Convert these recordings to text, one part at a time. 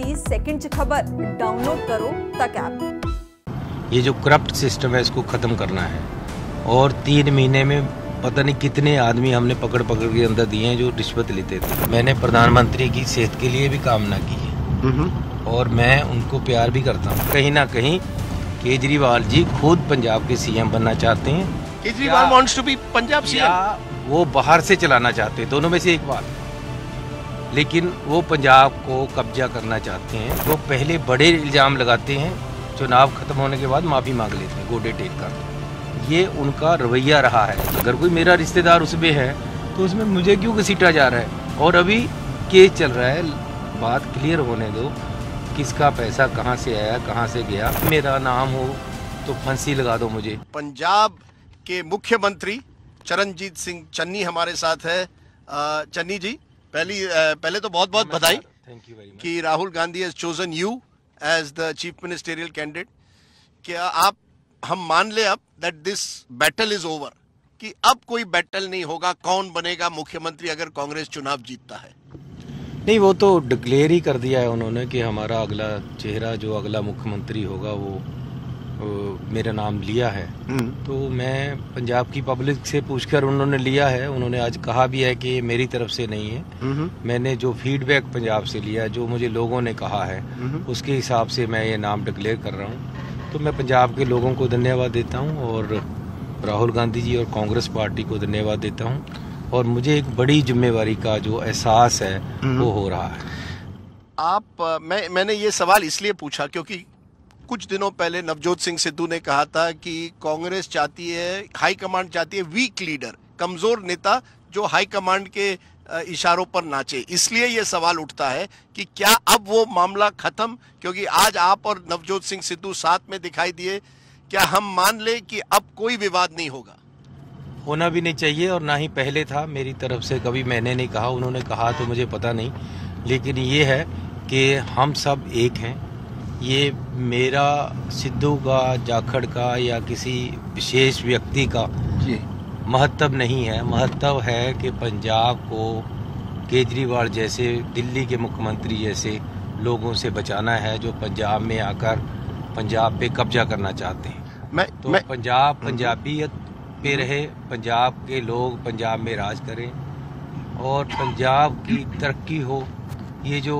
The second च खबर download करो तक ऐप। ये जो करप्ट सिस्टम है इसको ख़त्म करना है और 3 महीने में पता नहीं कितने आदमी हमने पकड़ के अंदर दिए हैं जो रिश्वत लेते थे। मैंने प्रधानमंत्री की सेहत के लिए भी कामना की है और मैं उनको प्यार भी करता हूँ। कहीं ना कहीं केजरीवाल जी खुद पंजाब के सीएम बनना चाहते हैं। Kejriwal wants to be Punjab CM. वो बाहर से चलाना चाहते हैं, दोनों में से एक बात। लेकिन वो पंजाब को कब्जा करना चाहते हैं। वो पहले बड़े इल्ज़ाम लगाते हैं, चुनाव खत्म होने के बाद माफ़ी मांग लेते हैं गोडे टेक कर। ये उनका रवैया रहा है। अगर कोई मेरा रिश्तेदार उसमें है तो उसमें मुझे क्यों घसीटा जा रहा है? और अभी केस चल रहा है, बात क्लियर होने दो, किसका पैसा कहाँ से आया, कहाँ से गया। मेरा नाम हो तो फांसी लगा दो मुझे। पंजाब के मुख्यमंत्री चरणजीत सिंह चन्नी हमारे साथ है। चन्नी जी, पहले तो बहुत बहुत बधाई कि Rahul Gandhi has chosen you as the chief ministerial candidate. क्या हम मान ले अब that this battle is over, कि अब कोई बैटल नहीं होगा कौन बनेगा मुख्यमंत्री अगर कांग्रेस चुनाव जीतता है? नहीं, वो तो डिक्लेयर ही कर दिया है उन्होंने कि हमारा अगला चेहरा जो अगला मुख्यमंत्री होगा वो मेरा नाम लिया है। तो मैं पंजाब की पब्लिक से पूछकर उन्होंने लिया है। उन्होंने आज कहा भी है कि मेरी तरफ से नहीं है, मैंने जो फीडबैक पंजाब से लिया, जो मुझे लोगों ने कहा है उसके हिसाब से मैं ये नाम डिक्लेयर कर रहा हूँ। तो मैं पंजाब के लोगों को धन्यवाद देता हूँ और राहुल गांधी जी और कांग्रेस पार्टी को धन्यवाद देता हूँ। और मुझे एक बड़ी जिम्मेवारी का जो एहसास है वो हो रहा है। मैंने ये सवाल इसलिए पूछा क्योंकि कुछ दिनों पहले नवजोत सिंह सिद्धू ने कहा था कि कांग्रेस चाहती है, हाई कमांड चाहती है वीक लीडर, कमजोर नेता जो हाई कमांड के इशारों पर नाचे। इसलिए ये सवाल उठता है कि क्या अब वो मामला खत्म, क्योंकि आज आप और नवजोत सिंह सिद्धू साथ में दिखाई दिए, क्या हम मान ले कि अब कोई विवाद नहीं होगा? होना भी नहीं चाहिए और ना ही पहले था। मेरी तरफ से कभी मैंने नहीं कहा, उन्होंने कहा तो मुझे पता नहीं। लेकिन ये है कि हम सब एक हैं। ये मेरा, सिद्धू का, जाखड़ का या किसी विशेष व्यक्ति का महत्व नहीं है। महत्व है कि पंजाब को केजरीवाल जैसे, दिल्ली के मुख्यमंत्री जैसे लोगों से बचाना है जो पंजाब में आकर पंजाब पे कब्जा करना चाहते हैं। पंजाब पंजाबियत पे रहे, पंजाब के लोग पंजाब में राज करें और पंजाब की तरक्की हो। ये जो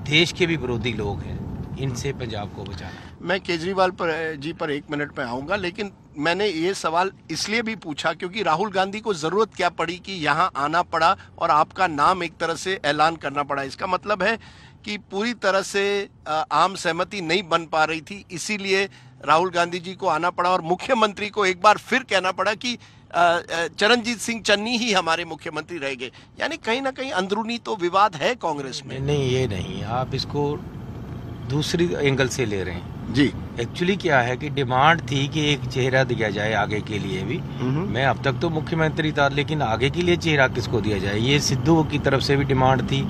देश के भी विरोधी लोग हैं इनसे पंजाब को बचाना। मैं केजरीवाल जी पर 1 मिनट में आऊंगा, लेकिन मैंने ये सवाल इसलिए भी पूछा क्योंकि राहुल गांधी को जरूरत क्या पड़ी कि यहाँ आना पड़ा और आपका नाम एक तरह से ऐलान करना पड़ा। इसका मतलब है कि पूरी तरह से आम सहमति नहीं बन पा रही थी, इसीलिए राहुल गांधी जी को आना पड़ा और मुख्यमंत्री को एक बार फिर कहना पड़ा कि चरणजीत सिंह चन्नी ही हमारे मुख्यमंत्री रह गए। यानी कहीं ना कहीं अंदरूनी तो विवाद है कांग्रेस में। नहीं, ये नहीं, आप इसको दूसरी एंगल से ले रहे हैं जी। एक्चुअली क्या है कि डिमांड थी कि एक चेहरा दिया जाए आगे के लिए भी। मैं अब तक तो मुख्यमंत्री था, लेकिन आगे के लिए चेहरा किसको दिया जाए, ये सिद्धू की तरफ से भी डिमांड थी,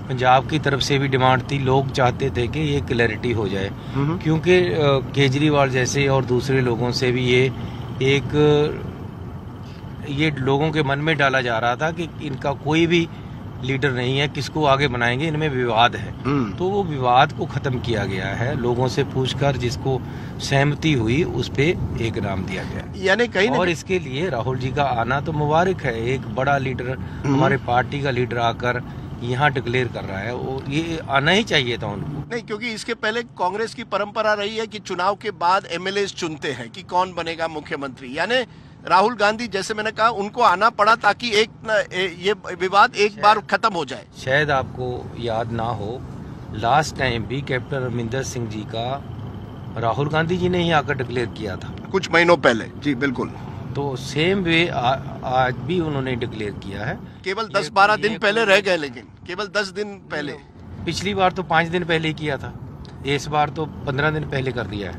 पंजाब की तरफ से भी डिमांड थी। लोग चाहते थे कि ये क्लैरिटी हो जाए, क्योंकि केजरीवाल जैसे और दूसरे लोगों से भी ये लोगों के मन में डाला जा रहा था कि इनका कोई भी लीडर नहीं है, किसको आगे बनाएंगे, इनमें विवाद है। तो वो विवाद को खत्म किया गया है, लोगों से पूछकर जिसको सहमति हुई उस पे एक नाम दिया गया। यानी कहीं और इसके लिए राहुल जी का आना तो मुबारक है। एक बड़ा लीडर, हमारे पार्टी का लीडर आकर यहाँ डिक्लेयर कर रहा है, वो ये आना ही चाहिए था उनको। नहीं, क्योंकि इसके पहले कांग्रेस की परंपरा रही है कि चुनाव के बाद एमएलए चुनते हैं कि कौन बनेगा मुख्यमंत्री। यानी राहुल गांधी, जैसे मैंने कहा, उनको आना पड़ा ताकि ये विवाद एक बार खत्म हो जाए। शायद आपको याद ना हो, लास्ट टाइम भी कैप्टन अमरिंदर सिंह जी का राहुल गांधी जी ने ही आकर डिक्लेयर किया था कुछ महीनों पहले। जी बिल्कुल। तो सेम वे आज भी उन्होंने डिक्लेयर किया है। केवल 10-12 दिन पहले रह गए, लेकिन केवल 10 दिन पहले। पिछली बार तो 5 दिन पहले किया था, इस बार तो 15 दिन पहले कर दिया है।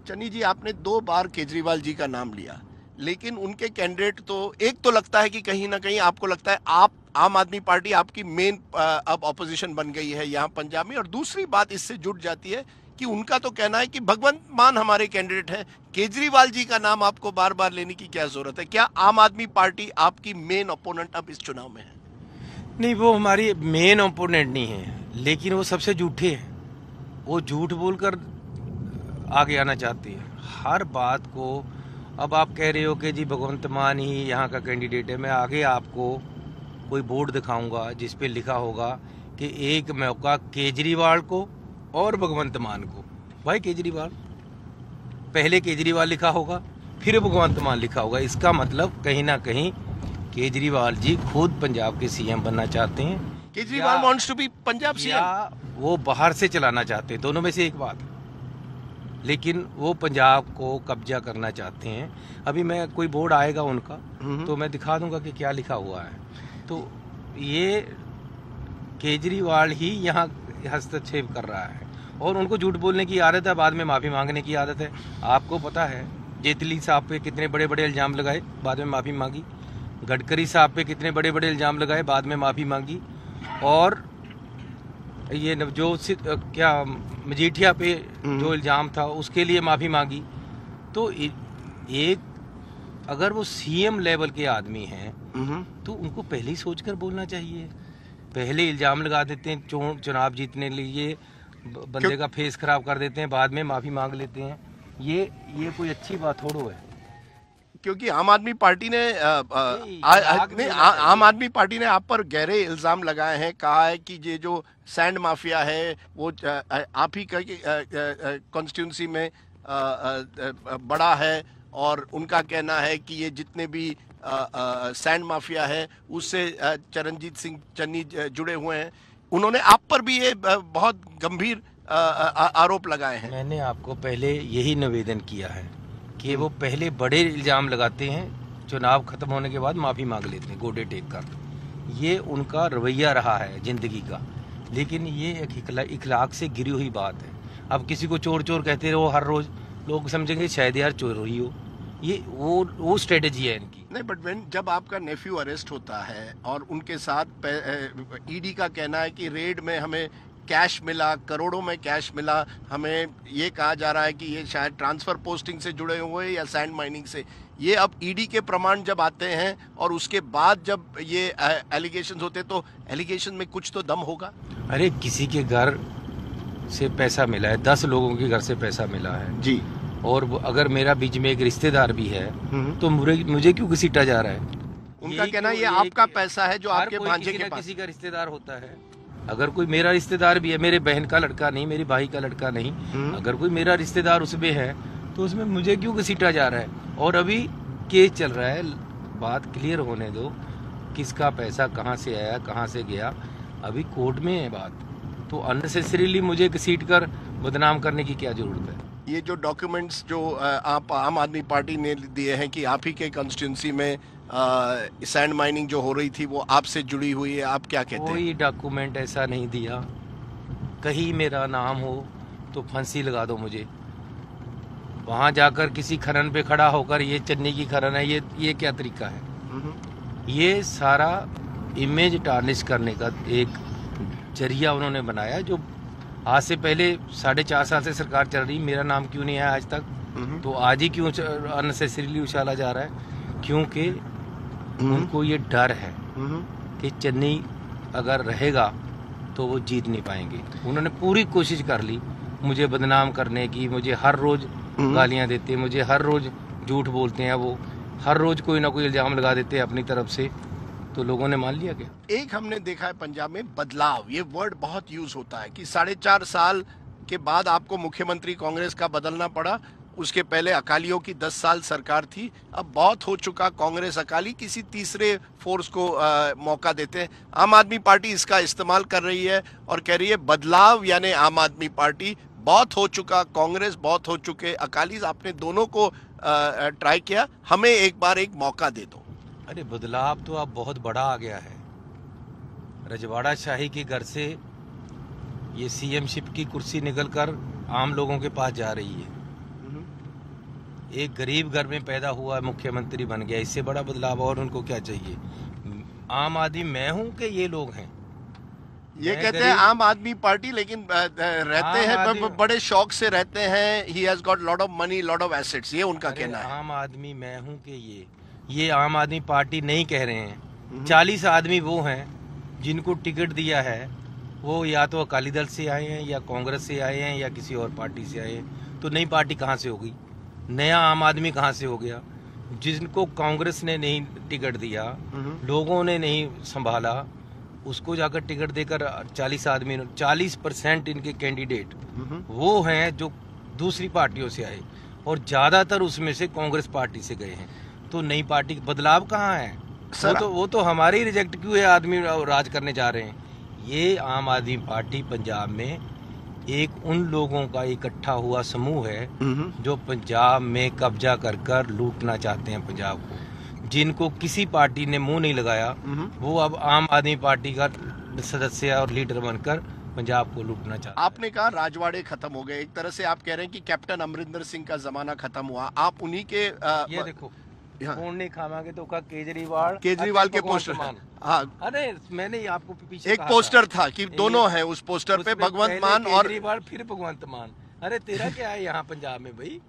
चन्नी जी, आपने 2 बार केजरीवाल जी का नाम लिया, लेकिन उनके कैंडिडेट तो, एक तो लगता है कि कहीं ना कहीं आपको लगता है आप आम आदमी पार्टी आपकी मेन अब ऑपोजिशन बन गई है यहाँ पंजाब में, और दूसरी बात इससे जुड़ जाती है कि उनका तो कहना है कि भगवंत मान हमारे कैंडिडेट हैं। केजरीवाल जी का नाम आपको बार बार लेने की क्या जरूरत है? क्या आम आदमी पार्टी आपकी मेन ओपोनेंट अब इस चुनाव में है? नहीं, वो हमारी मेन ओपोनेंट नहीं है, लेकिन वो सबसे झूठे हैं। वो झूठ बोलकर आगे आना चाहते हैं हर बात को। अब आप कह रहे हो कि जी भगवंत मान ही यहाँ का कैंडिडेट है। मैं आगे आपको कोई बोर्ड दिखाऊंगा जिस पे लिखा होगा कि एक मौका केजरीवाल को और भगवंत मान को। भाई केजरीवाल, पहले केजरीवाल लिखा होगा, फिर भगवंत मान लिखा होगा। इसका मतलब कहीं ना कहीं केजरीवाल जी खुद पंजाब के सीएम बनना चाहते हैं। Kejriwal wants to be Punjab CM, या वो बाहर से चलाना चाहते हैं, दोनों में से एक बात है। लेकिन वो पंजाब को कब्जा करना चाहते हैं। अभी मैं कोई बोर्ड आएगा उनका तो मैं दिखा दूंगा कि क्या लिखा हुआ है। तो ये केजरीवाल ही यहाँ हस्तक्षेप कर रहा है और उनको झूठ बोलने की आदत है, बाद में माफी मांगने की आदत है। आपको पता है जेटली साहब पे कितने बड़े बड़े इल्जाम लगाए, बाद में माफी मांगी। गडकरी साहब पे कितने बड़े बड़े इल्जाम लगाए, बाद में माफी मांगी। और ये जो क्या मजीठिया पे जो इल्जाम था उसके लिए माफी मांगी। तो एक अगर वो सीएम लेवल के आदमी हैं तो उनको पहले ही सोचकर बोलना चाहिए। पहले इल्जाम लगा देते हैं चुनाव जीतने के लिए, बंदे का फेस खराब कर देते हैं, बाद में माफी मांग लेते हैं। ये कोई अच्छी बात थोड़ो है। क्योंकि आम आदमी पार्टी ने आम आदमी पार्टी ने आप पर गहरे इल्जाम लगाए हैं। कहा है कि ये जो सैंड माफिया है वो आप ही कॉन्स्टिट्यूंसी में बड़ा है और उनका कहना है कि ये जितने भी सैंड माफिया है उससे चरणजीत सिंह चन्नी जुड़े हुए हैं। उन्होंने आप पर भी ये बहुत गंभीर आरोप लगाए हैं। मैंने आपको पहले यही निवेदन किया है कि वो पहले बड़े इल्जाम लगाते हैं, चुनाव खत्म होने के बाद माफी मांग लेते हैं गोडे टेक कर। ये उनका रवैया रहा है जिंदगी का। लेकिन ये एक इखलाक से गिरी हुई बात है। अब किसी को चोर चोर कहते रहो हर रोज, लोग समझेंगे शायद यार चोर ही हो। ये वो स्ट्रेटेजी है इनकी। नहीं, बट जब आपका नेफ्यू अरेस्ट होता है और उनके साथ ईडी का कहना है कि रेड में हमें कैश मिला, करोड़ों में कैश मिला, हमें ये कहा जा रहा है कि ये शायद ट्रांसफर पोस्टिंग से जुड़े हुए या सैंड माइनिंग से। ये अब ईडी के प्रमाण जब आते हैं और उसके बाद जब ये एलिगेशन होते तो एलिगेशन में कुछ तो दम होगा। अरे किसी के घर से पैसा मिला है, 10 लोगों के घर से पैसा मिला है जी, और अगर मेरा बीच में एक रिश्तेदार भी है तो मुझे क्यों घसीटा जा रहा है? उनका कहना ये आपका पैसा है जो आपके भांजे के पास। किसी का रिश्तेदार होता है। अगर कोई मेरा रिश्तेदार भी है, मेरे बहन का लड़का नहीं, मेरे भाई का लड़का नहीं, अगर कोई मेरा रिश्तेदार उसमें है तो उसमें मुझे क्यों घसीटा जा रहा है? और अभी केस चल रहा है, बात क्लियर होने दो, किसका पैसा कहाँ से आया, कहाँ से गया, अभी कोर्ट में है बात। तो अननेसेसरीली मुझे घसीट कर बदनाम करने की क्या जरूरत है? ये जो डॉक्यूमेंट्स जो आप आम आदमी पार्टी ने दिए हैं कि आप ही के कॉन्स्टिट्यूंसी में सैंड माइनिंग जो हो रही थी वो आपसे जुड़ी हुई है, आप क्या कहते हैं? कोई डॉक्यूमेंट ऐसा नहीं दिया। कहीं मेरा नाम हो तो फांसी लगा दो मुझे। वहां जाकर किसी खनन पे खड़ा होकर ये चन्नी की खनन है, ये क्या तरीका है? ये सारा इमेज टार्निश करने का एक जरिया उन्होंने बनाया। जो आज से पहले 4.5 साल से सरकार चल रही, मेरा नाम क्यों नहीं आया आज तक? तो आज ही क्यों अननेसेसरीली उछाला जा रहा है? क्योंकि उनको ये डर है कि चन्नी अगर रहेगा तो वो जीत नहीं पाएंगे। उन्होंने पूरी कोशिश कर ली मुझे बदनाम करने की। मुझे हर रोज गालियां देते हैं, मुझे हर रोज झूठ बोलते हैं, वो हर रोज कोई ना कोई इल्जाम लगा देते हैं अपनी तरफ से। तो लोगों ने मान लिया क्या? एक हमने देखा है पंजाब में बदलाव, ये वर्ड बहुत यूज होता है कि 4.5 साल के बाद आपको मुख्यमंत्री कांग्रेस का बदलना पड़ा। उसके पहले अकालियों की 10 साल सरकार थी। अब बहुत हो चुका कांग्रेस अकाली, किसी तीसरे फोर्स को मौका देते हैं। आम आदमी पार्टी इसका इस्तेमाल कर रही है और कह रही है बदलाव यानी आम आदमी पार्टी। बहुत हो चुका कांग्रेस, बहुत हो चुके अकाली, आपने दोनों को ट्राई किया, हमें एक बार एक मौका दे दो। अरे बदलाव तो अब बहुत बड़ा आ गया है। रजवाड़ा शाही के घर से ये सीएमशिप की कुर्सी निकलकर आम लोगों के पास जा रही है। एक गरीब घर में पैदा हुआ मुख्यमंत्री बन गया, इससे बड़ा बदलाव और उनको क्या चाहिए? आम आदमी मैं हूं कि ये लोग हैं? ये कहते हैं आम आदमी पार्टी, लेकिन रहते हैं बड़े शौक से रहते हैं। He has got lot of money, lot of assets, ये उनका कहना है। आम आदमी मैं हूं कि ये आम आदमी पार्टी नहीं कह रहे हैं। 40 आदमी वो हैं जिनको टिकट दिया है वो या तो अकाली दल से आए हैं या कांग्रेस से आए हैं या किसी और पार्टी से आए हैं। तो नई पार्टी कहाँ से हो गई, नया आम आदमी कहाँ से हो गया? जिनको कांग्रेस ने नहीं टिकट दिया, लोगों ने नहीं संभाला, उसको जाकर टिकट देकर 40 आदमी 40% इनके कैंडिडेट वो हैं जो दूसरी पार्टियों से आए और ज्यादातर उसमें से कांग्रेस पार्टी से गए हैं। तो नई पार्टी बदलाव कहाँ है? वो तो हमारे ही रिजेक्ट क्यों है, आदमी राज करने जा रहे हैं। ये आम आदमी पार्टी पंजाब में एक उन लोगों का इकट्ठा हुआ समूह है जो पंजाब में कब्जा कर कर लूटना चाहते हैं पंजाब को। जिनको किसी पार्टी ने मुंह नहीं लगाया वो अब आम आदमी पार्टी का सदस्य और लीडर बनकर पंजाब को लूटना चाहते हैं। आपने कहा राजवाड़े खत्म हो गए, एक तरह से आप कह रहे हैं कि कैप्टन अमरिंदर सिंह का जमाना खत्म हुआ। आप उन्हीं के ये देखो कौन नहीं खामागे तो का केजरीवाल के पोस्टर। हाँ, अरे मैंने आपको पीछे एक पोस्टर था कि दोनों हैं उस पोस्टर पे, भगवंत मान और केजरीवाल फिर भगवंत मान। अरे तेरा क्या है यहाँ पंजाब में भाई?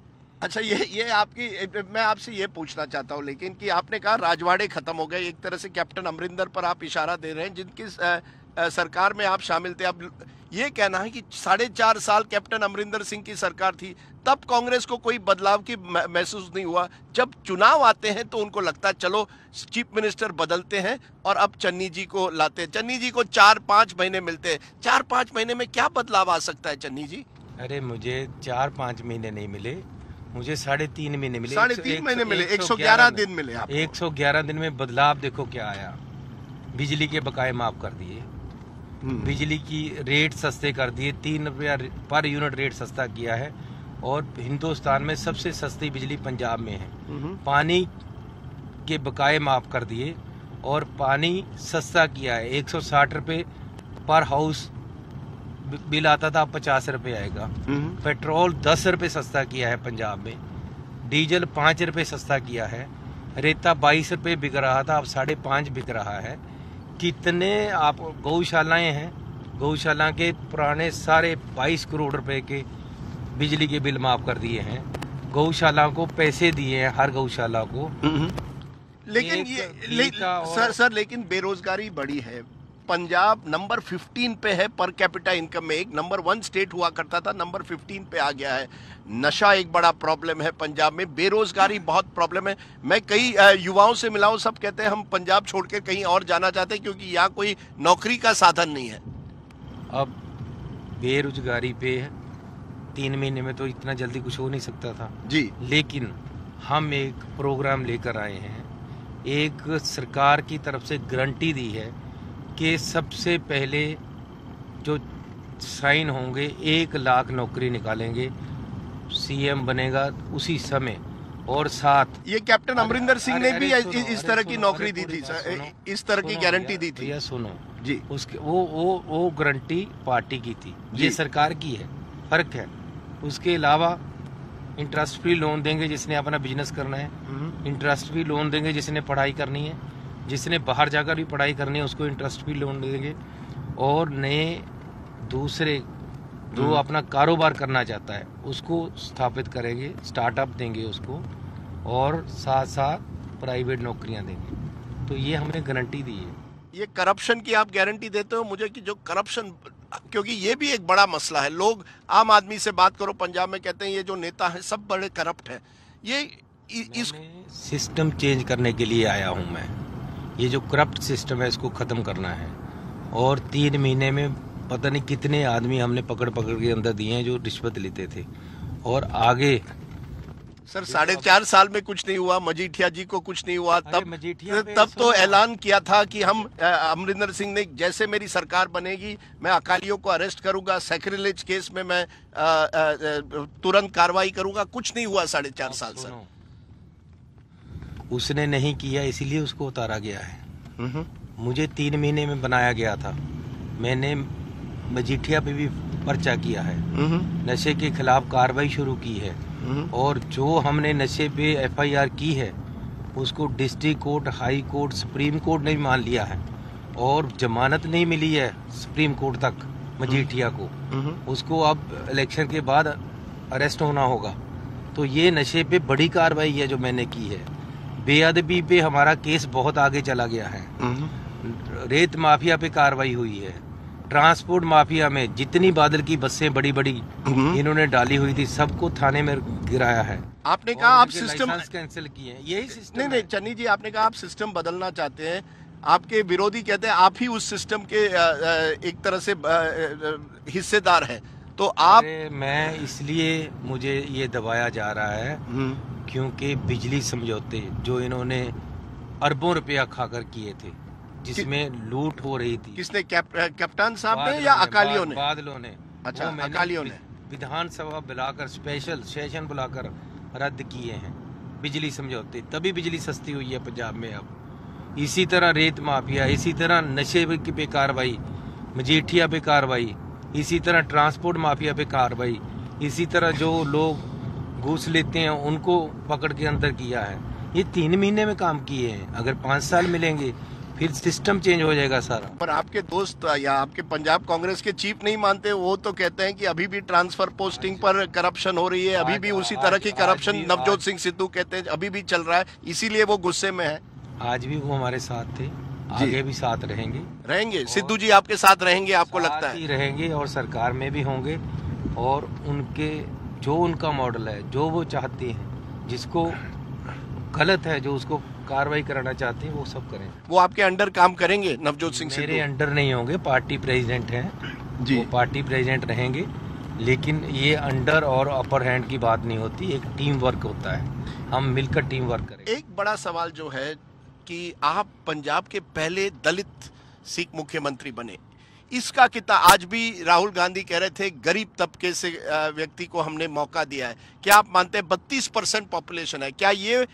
अच्छा, ये आपकी, मैं आपसे ये पूछना चाहता हूँ लेकिन कि आपने कहा राजवाड़े खत्म हो गए, एक तरह से कैप्टन अमरिंदर पर आप इशारा दे रहे हैं जिनकी सरकार में आप शामिल थे। अब ये कहना है कि 4.5 साल कैप्टन अमरिंदर सिंह की सरकार थी, तब कांग्रेस को कोई बदलाव की महसूस नहीं हुआ। जब चुनाव आते हैं तो उनको लगता है चलो चीफ मिनिस्टर बदलते हैं और अब चन्नी जी को लाते हैं। चन्नी जी को 4-5 महीने मिलते हैं। 4-5 महीने में क्या बदलाव आ सकता है चन्नी जी? अरे मुझे 4-5 महीने नहीं मिले, मुझे 3.5 महीने मिले। 3.5 महीने मिले, 111 दिन मिले आपको। 111 दिन में बदलाव देखो क्या आया। बिजली के बकाये माफ कर दिए, बिजली की रेट सस्ते कर दिए, 3 रुपया पर यूनिट रेट सस्ता किया है और हिंदुस्तान में सबसे सस्ती बिजली पंजाब में है। पानी के बकाये माफ कर दिए और पानी सस्ता किया है। 160 रुपये पर हाउस बिल आता था, अब 50 रुपये आएगा। पेट्रोल 10 रुपये सस्ता किया है पंजाब में, डीजल 5 रुपये सस्ता किया है, रेता 22 रुपये बिक रहा था, अब 5.5 बिक रहा है। कितने आप गौशालाएं हैं, गौशाला के पुराने सारे 22 करोड़ रुपए के बिजली के बिल माफ कर दिए हैं। गौशाला को पैसे दिए हैं हर गौशाला को। लेकिन सर लेकिन बेरोजगारी बढ़ी है। पंजाब नंबर 15 पे है पर कैपिटा इनकम में, एक नंबर 1 स्टेट हुआ करता था, नंबर 15 पे आ गया है। नशा एक बड़ा प्रॉब्लम है पंजाब में, बेरोजगारी बहुत प्रॉब्लम है। मैं कई युवाओं से मिला हूं, सब कहते हैं हम पंजाब छोड़ के कहीं और जाना चाहते हैं क्योंकि यहाँ कोई नौकरी का साधन नहीं है। अब बेरोजगारी पे 3 महीने में तो इतना जल्दी कुछ हो नहीं सकता था जी, लेकिन हम एक प्रोग्राम लेकर आए हैं। एक सरकार की तरफ से गारंटी दी है कि सबसे पहले जो साइन होंगे 1 लाख नौकरी निकालेंगे, सीएम बनेगा उसी समय। और साथ ये कैप्टन अमरिंदर सिंह ने भी इस तरह की नौकरी दी थी, इस तरह की गारंटी दी थी। सुनो जी, उसके वो गारंटी पार्टी की थी, ये सरकार की है, फर्क है। उसके अलावा इंटरेस्ट फ्री लोन देंगे जिसने अपना बिजनेस करना है, इंटरेस्ट फ्री लोन देंगे जिसने पढ़ाई करनी है, जिसने बाहर जाकर भी पढ़ाई करनी है उसको इंटरेस्ट फ्री लोन देंगे। और नए दूसरे जो अपना कारोबार करना चाहता है उसको स्थापित करेंगे, स्टार्टअप देंगे उसको, और साथ साथ प्राइवेट नौकरियां देंगे। तो ये हमने गारंटी दी है। ये करप्शन की आप गारंटी देते हो मुझे कि जो करप्शन, क्योंकि ये भी एक बड़ा मसला है। लोग आम आदमी से बात करो पंजाब में कहते हैं ये जो नेता है सब बड़े करप्ट हैं। ये इस सिस्टम चेंज करने के लिए आया हूं मैं। ये जो करप्ट सिस्टम है इसको खत्म करना है। और 3 महीने में पता नहीं कितने आदमी हमने पकड़ के अंदर दिए हैं जो रिश्वत लेते थे। और आगे सर 4.5 साल में कुछ नहीं हुआ, मजीठिया जी को कुछ नहीं हुआ, तब तो ऐलान किया था कि हम अमरिंदर सिंह ने जैसे मेरी सरकार बनेगी मैं अकालियों को अरेस्ट करूंगा, सैक्रिलेज केस में मैं तुरंत कार्रवाई करूंगा। कुछ नहीं हुआ 4.5 साल सर। उसने नहीं किया इसीलिए उसको उतारा गया है। मुझे 3 महीने में बनाया गया था। मैंने मजीठिया पे भी पर्चा किया है, नशे के खिलाफ कार्रवाई शुरू की है। और जो हमने नशे पे एफआईआर की है उसको district court, high court, supreme court ने भी मान लिया है। और जमानत नहीं मिली है सुप्रीम कोर्ट तक मजीठिया को। उसको अब इलेक्शन के बाद अरेस्ट होना होगा। तो ये नशे पे बड़ी कार्रवाई है जो मैंने की है। बेअदबी पे हमारा केस बहुत आगे चला गया है। रेत माफिया पे कार्रवाई हुई है, ट्रांसपोर्ट माफिया में जितनी बादल की बसें बड़ी बड़ी इन्होंने डाली हुई थी, सबको थाने में गिराया है। आपने कहा आप सिस्टम कैंसिल किए हैं, यही सिस्टम नहीं चन्नी जी, आपने कहा आप सिस्टम बदलना चाहते हैं। आपके विरोधी कहते हैं आप ही उस सिस्टम के एक तरह से हिस्सेदार हैं, तो आप मैं इसलिए मुझे ये दबाया जा रहा है क्योंकि बिजली समझौते जो इन्होंने अरबों रुपया खाकर किए थे, जिसमें लूट हो रही थी। किसने? कप्तान साहब ने या अकालियों ने? बादलों ने। अच्छा, अकालियों ने विधानसभा बुलाकर स्पेशल सेशन बुलाकर रद्द किए हैं बिजली समझौते, तभी बिजली सस्ती हुई है पंजाब में। अब इसी तरह रेत माफिया, इसी तरह नशे पे कार्रवाई, मजीठिया पे कार्रवाई, इसी तरह ट्रांसपोर्ट माफिया पे कार्रवाई, इसी तरह जो लोग घूस लेते हैं उनको पकड़ के अंदर किया है। ये 3 महीने में काम किए हैं, अगर 5 साल मिलेंगे फिर सिस्टम चेंज हो जाएगा सारा। पर आपके दोस्त या आपके पंजाब कांग्रेस के चीफ नहीं मानते, वो तो कहते हैं कि अभी भी ट्रांसफर पोस्टिंग पर करप्शन हो रही है, अभी भी उसी तरह की करप्शन नवजोत सिंह सिद्धू कहते हैं अभी भी चल रहा है, इसीलिए वो गुस्से में है। आज भी वो हमारे साथ थे, आगे भी साथ रहेंगे। सिद्धू जी आपके साथ रहेंगे, आपको लगता है? रहेंगे और सरकार में भी होंगे, और उनके जो उनका मॉडल है, जो वो चाहते हैं, जिसको गलत है, जो उसको कार्रवाई कराना चाहते हैं, वो सब करें। वो आपके अंडर काम करेंगे नवजोत सिंह सिद्धू? मेरे अंडर नहीं होंगे, पार्टी प्रेसिडेंट हैं जी, वो पार्टी प्रेसिडेंट रहेंगे, लेकिन ये अंडर और अपर हैंड की बात नहीं होती, एक टीम वर्क होता है, हम मिलकर टीम वर्क करें। एक बड़ा सवाल जो है कि आप पंजाब के पहले दलित सिख मुख्यमंत्री बने, इसका कितना आज भी राहुल गांधी कह रहे थे गरीब तबके से व्यक्ति को हमने मौका दिया है। क्या आप मानते हैं 32% पॉपुलेशन है, क्या ये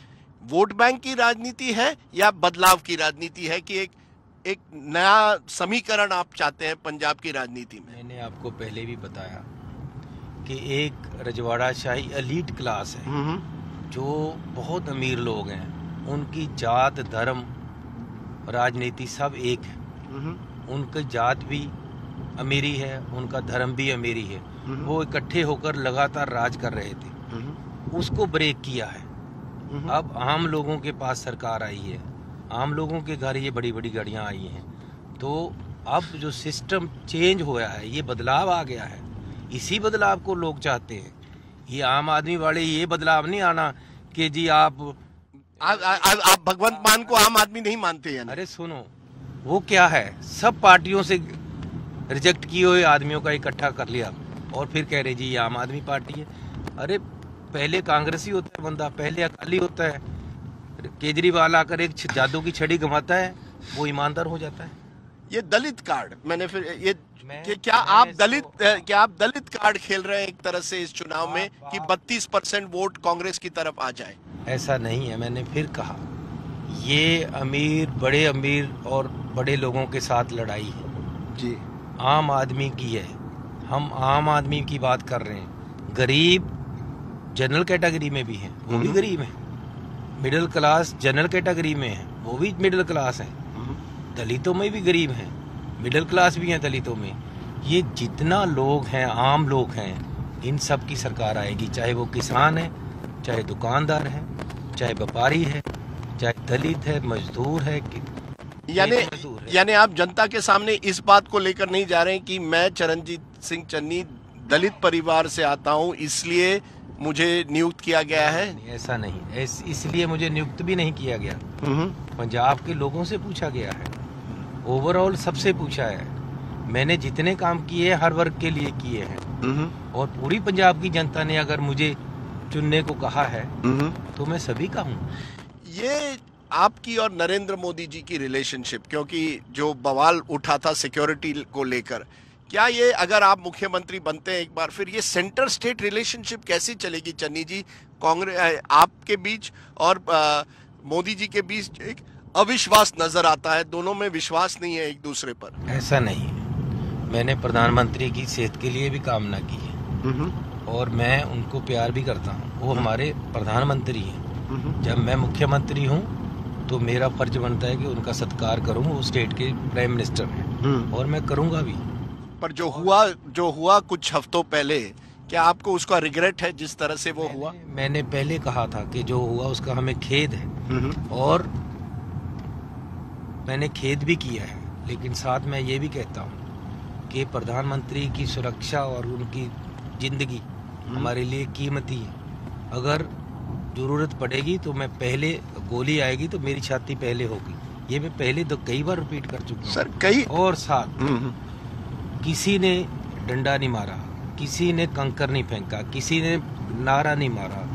वोट बैंक की राजनीति है या बदलाव की राजनीति है कि एक नया समीकरण आप चाहते हैं पंजाब की राजनीति में? मैंने आपको पहले भी बताया कि एक रजवाड़ा शाही एलीट क्लास है, जो बहुत अमीर लोग हैं, उनकी जात धर्म राजनीति सब एक है, उनकी जात भी अमीरी है, उनका धर्म भी अमीरी है, वो इकट्ठे होकर लगातार राज कर रहे थे, उसको ब्रेक किया है। अब आम लोगों के पास सरकार आई है, आम लोगों के घर ये बड़ी बड़ी गाड़ियां आई हैं, तो अब जो सिस्टम चेंज हुआ है, ये बदलाव आ गया है, इसी बदलाव को लोग चाहते हैं। ये आम आदमी वाले ये बदलाव नहीं आना कि जी आप भगवंत मान को आम आदमी नहीं मानते हैं। अरे सुनो, वो क्या है, सब पार्टियों से रिजेक्ट किए हुए आदमियों का इकट्ठा कर लिया और फिर कह रहे जी ये आम आदमी पार्टी है। अरे पहले कांग्रेसी होता है बंदा, पहले अकाली होता है, केजरीवाल आकर एक जादू की छड़ी घुमाता है, वो ईमानदार हो जाता है। ये दलित कार्ड मैंने फिर ये क्या आप दलित कार्ड खेल रहे हैं एक तरह से इस चुनाव में कि 32% वोट कांग्रेस की तरफ आ जाए? ऐसा नहीं है, मैंने फिर कहा ये बड़े अमीर और बड़े लोगों के साथ लड़ाई है जी, आम आदमी की है। हम आम आदमी की बात कर रहे हैं। गरीब जनरल कैटेगरी में भी हैं, वो भी गरीब हैं, मिडिल क्लास जनरल कैटेगरी में है, वो भी मिडिल क्लास हैं, दलितों में भी गरीब हैं, मिडिल क्लास भी हैं दलितों में। ये जितना लोग हैं, आम लोग हैं, इन सब की सरकार आएगी, चाहे वो किसान है, चाहे दुकानदार है, चाहे व्यापारी है, चाहे दलित है, मजदूर है। यानी आप जनता के सामने इस बात को लेकर नहीं जा रहे हैं कि मैं चरणजीत सिंह चन्नी दलित परिवार से आता हूं इसलिए मुझे नियुक्त किया गया है? ऐसा नहीं, इसलिए मुझे नियुक्त भी नहीं किया गया। पंजाब के लोगों से पूछा गया है, ओवरऑल सबसे पूछा है। मैंने जितने काम किए हर वर्ग के लिए किए हैं, और पूरी पंजाब की जनता ने अगर मुझे चुनने को कहा है तो मैं सभी का हूँ। ये आपकी और नरेंद्र मोदी जी की रिलेशनशिप, क्योंकि जो बवाल उठा था सिक्योरिटी को लेकर, क्या ये अगर आप मुख्यमंत्री बनते हैं एक बार, फिर ये सेंटर स्टेट रिलेशनशिप कैसी चलेगी चन्नी जी? कांग्रेस आपके बीच और मोदी जी के बीच एक अविश्वास नजर आता है, दोनों में विश्वास नहीं है एक दूसरे पर। ऐसा नहीं है, मैंने प्रधानमंत्री की सेहत के लिए भी कामना की है और मैं उनको प्यार भी करता हूँ, वो हमारे प्रधानमंत्री हैं। जब मैं मुख्यमंत्री हूँ तो मेरा फर्ज बनता है कि उनका सत्कार करूँ, वो स्टेट के प्राइम मिनिस्टर हैं और मैं करूँगा भी। पर जो हुआ कुछ हफ्तों पहले, क्या आपको उसका रिग्रेट है जिस तरह से वो हुआ? मैंने पहले कहा था कि जो हुआ उसका हमें खेद है और मैंने खेद भी किया है, लेकिन साथ में ये भी कहता हूँ कि प्रधानमंत्री की सुरक्षा और उनकी जिंदगी हमारे लिए कीमती है। अगर जरूरत पड़ेगी तो मैं पहले, गोली आएगी तो मेरी छाती पहले होगी। ये मैं पहले तो कई बार रिपीट कर चुका हूँ सर। कई और साथ किसी ने डंडा नहीं मारा, किसी ने कंकर नहीं फेंका, किसी ने नारा नहीं मारा,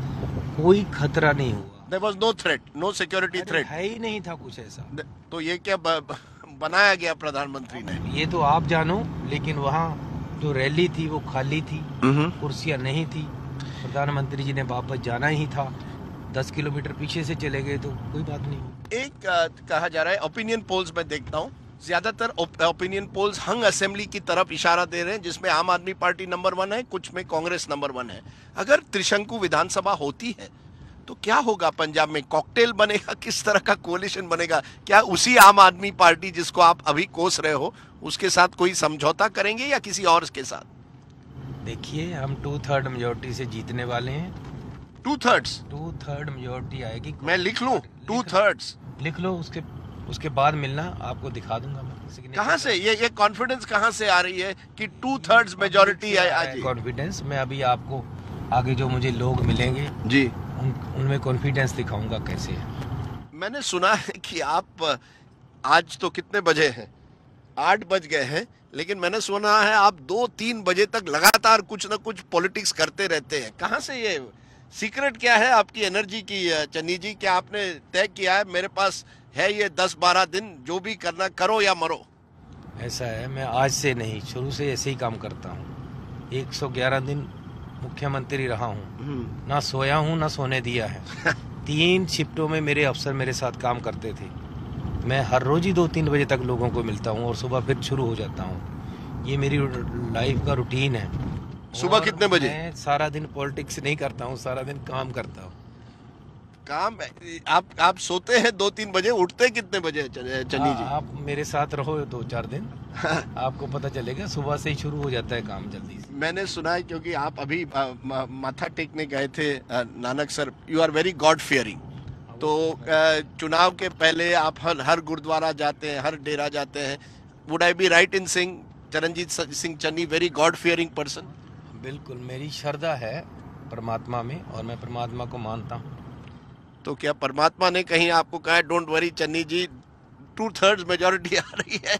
कोई खतरा नहीं हुआ। There was no threat, no security threat. है ही नहीं था कुछ ऐसा। तो ये क्या बनाया गया प्रधानमंत्री ने? ये तो आप जानो, लेकिन वहाँ जो रैली थी वो खाली थी, कुर्सियाँ नहीं थी। प्रधानमंत्री जी ने वापस जाना ही था, 10 किलोमीटर पीछे से चले गए तो कोई बात नहीं। एक कहा जा रहा है, ओपिनियन पोल्स में देखता हूँ, ज्यादातर ओपिनियन पोल्स हंग असेंबली की तरफ इशारा दे रहे हैं, जिसमें आम आदमी पार्टी नंबर 1 है, कुछ में कांग्रेस नंबर 1 है। अगर त्रिशंकु विधानसभा होती है तो क्या होगा पंजाब में? कॉकटेल बनेगा? किस तरह का कोलिशन बनेगा? क्या उसी आम आदमी पार्टी जिसको आप अभी कोस रहे हो उसके साथ कोई समझौता करेंगे या किसी और के साथ? देखिए, हम 2/3 मेजोरिटी से जीतने वाले हैं। 2/3 मेजोरिटी आएगी। मैं लिख लूं 2/3? लिख लो, उसके बाद मिलना, आपको दिखा दूंगा मैं। कहाँ से ये कॉन्फिडेंस कहाँ से आ रही है कि 2/3 मेजोरिटी है आज? कॉन्फिडेंस मैं अभी आपको आगे जो मुझे लोग मिलेंगे जी उनमें कॉन्फिडेंस दिखाऊंगा कैसे है। मैंने सुना है कि आप आज तो कितने बजे हैं? 8 बज गए हैं, लेकिन मैंने सुना है आप 2-3 बजे तक लगातार कुछ ना कुछ पॉलिटिक्स करते रहते हैं। कहाँ से ये सीक्रेट क्या है आपकी एनर्जी की चन्नी जी? क्या आपने तय किया है मेरे पास है ये 10-12 दिन, जो भी करना करो या मरो? ऐसा है, मैं आज से नहीं, शुरू से ऐसे ही काम करता हूँ। 111 दिन मुख्यमंत्री रहा हूँ, ना सोया हूँ ना सोने दिया है। 3 शिफ्टों में मेरे अफसर मेरे साथ काम करते थे। मैं हर रोज ही 2-3 बजे तक लोगों को मिलता हूँ और सुबह फिर शुरू हो जाता हूँ। ये मेरी लाइफ का रूटीन है। सुबह कितने बजे? मैं सारा दिन पॉलिटिक्स नहीं करता हूँ, सारा दिन काम करता हूँ। काम? आप सोते हैं 2-3 बजे, उठते कितने बजे चन्नी जी? आप मेरे साथ रहो 2-4 दिन, आपको पता चलेगा। सुबह से ही शुरू हो जाता है काम जल्दी से। मैंने सुना है, क्योंकि आप अभी माथा टेकने गए थे Nanak sir, you are very god fearing. तो चुनाव के पहले आप हर गुरुद्वारा जाते हैं, हर डेरा जाते हैं। Would I be right in saying Charanjit Singh Channi very god fearing person? बिल्कुल, मेरी श्रद्धा है परमात्मा में और मैं परमात्मा को मानता हूँ। तो क्या परमात्मा ने कहीं आपको कहा don't worry Channi ji 2/3 majority आ रही है?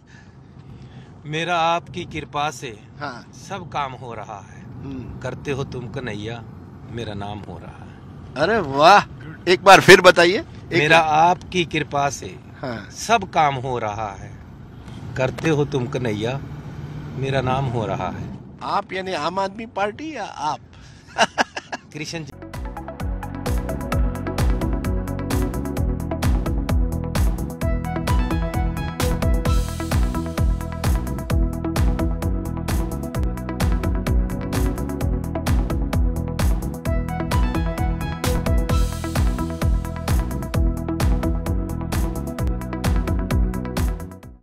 मेरा आपकी कृपा से हाँ सब काम हो रहा है। करते हो तुम कन्हैया, मेरा नाम हो रहा है। अरे वाह, एक बार फिर बताइए। मेरा आपकी कृपा से हाँ। सब काम हो रहा है। करते हो तुम कन्हैया, मेरा नाम हो रहा है। आप यानी आम आदमी पार्टी या आप? कृष्ण